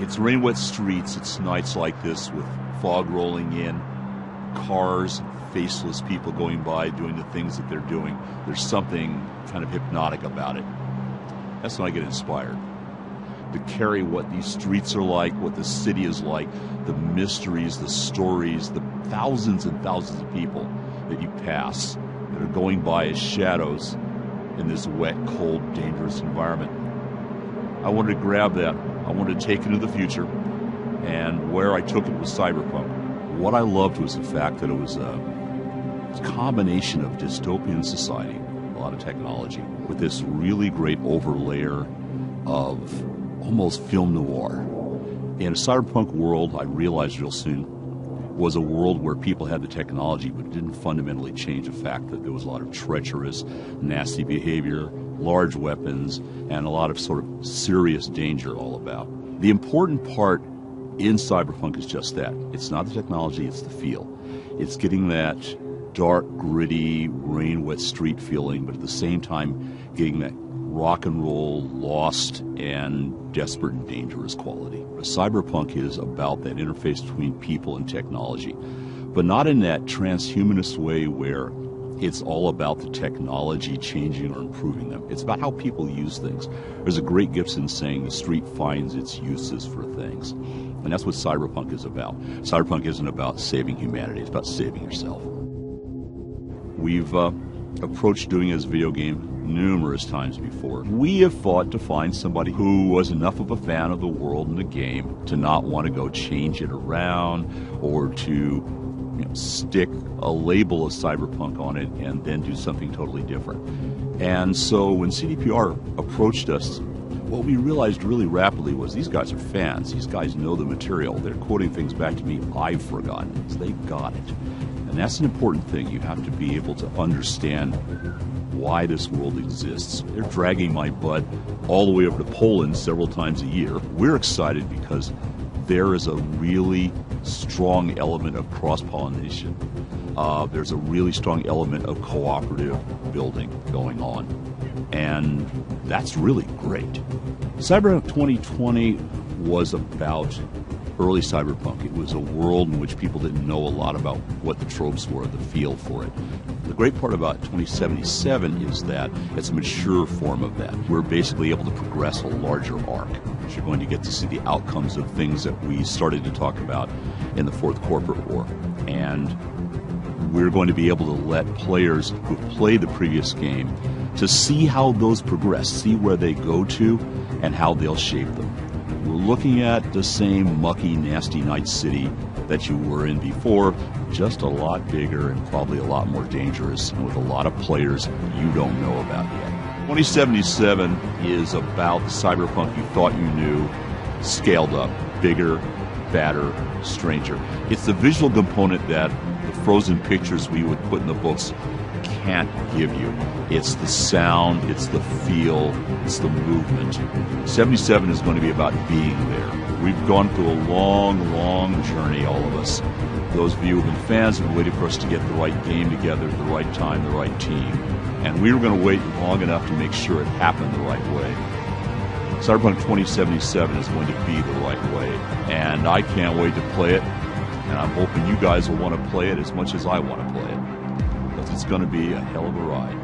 It's rain-wet streets, it's nights like this with fog rolling in, cars, faceless people going by doing the things that they're doing. There's something kind of hypnotic about it. That's when I get inspired to carry what these streets are like, what the city is like, the mysteries, the stories, the thousands and thousands of people that you pass that are going by as shadows in this wet, cold, dangerous environment. I wanted to grab that. I wanted to take it into the future, and where I took it was Cyberpunk. What I loved was the fact that it was a combination of dystopian society, a lot of technology, with this really great overlayer of almost film noir. In a cyberpunk world, I realized real soon, was a world where people had the technology but didn't fundamentally change the fact that there was a lot of treacherous, nasty behavior, large weapons, and a lot of sort of serious danger all about. The important part in Cyberpunk is just that. It's not the technology, it's the feel. It's getting that dark, gritty, rain-wet street feeling, but at the same time getting that rock and roll, lost, and desperate and dangerous quality. Cyberpunk is about that interface between people and technology, but not in that transhumanist way where it's all about the technology changing or improving them. It's about how people use things. There's a great Gibson saying, the street finds its uses for things. And that's what Cyberpunk is about. Cyberpunk isn't about saving humanity, it's about saving yourself. We've approached doing it as a video game numerous times before. We have fought to find somebody who was enough of a fan of the world and the game to not want to go change it around or to stick a label of Cyberpunk on it and then do something totally different. And so when CDPR approached us, what we realized really rapidly was these guys are fans. These guys know the material. They're quoting things back to me I've forgotten. So they got it. And that's an important thing. You have to be able to understand why this world exists. They're dragging my butt all the way over to Poland several times a year. We're excited because there is a really strong element of cross-pollination. There's a really strong element of cooperative building going on. And that's really great. Cyberpunk 2020 was about early Cyberpunk. It was a world in which people didn't know a lot about what the tropes were, the feel for it. The great part about 2077 is that it's a mature form of that. We're basically able to progress a larger arc. You're going to get to see the outcomes of things that we started to talk about in the Fourth Corporate War. And we're going to be able to let players who play the previous game to see how those progress, see where they go to, and how they'll shape them. We're looking at the same mucky, nasty Night City that you were in before, just a lot bigger and probably a lot more dangerous, and with a lot of players you don't know about yet. 2077 is about the cyberpunk you thought you knew, scaled up, bigger, badder, stranger. It's the visual component that the frozen pictures we would put in the books can't give you. It's the sound, it's the feel, it's the movement. 77 is going to be about being there. We've gone through a long, long journey, all of us. Those of you who have been fans have waited for us to get the right game together at the right time, the right team. And we were going to wait long enough to make sure it happened the right way. Cyberpunk 2077 is going to be the right way. And I can't wait to play it. And I'm hoping you guys will want to play it as much as I want to play it. Because it's going to be a hell of a ride.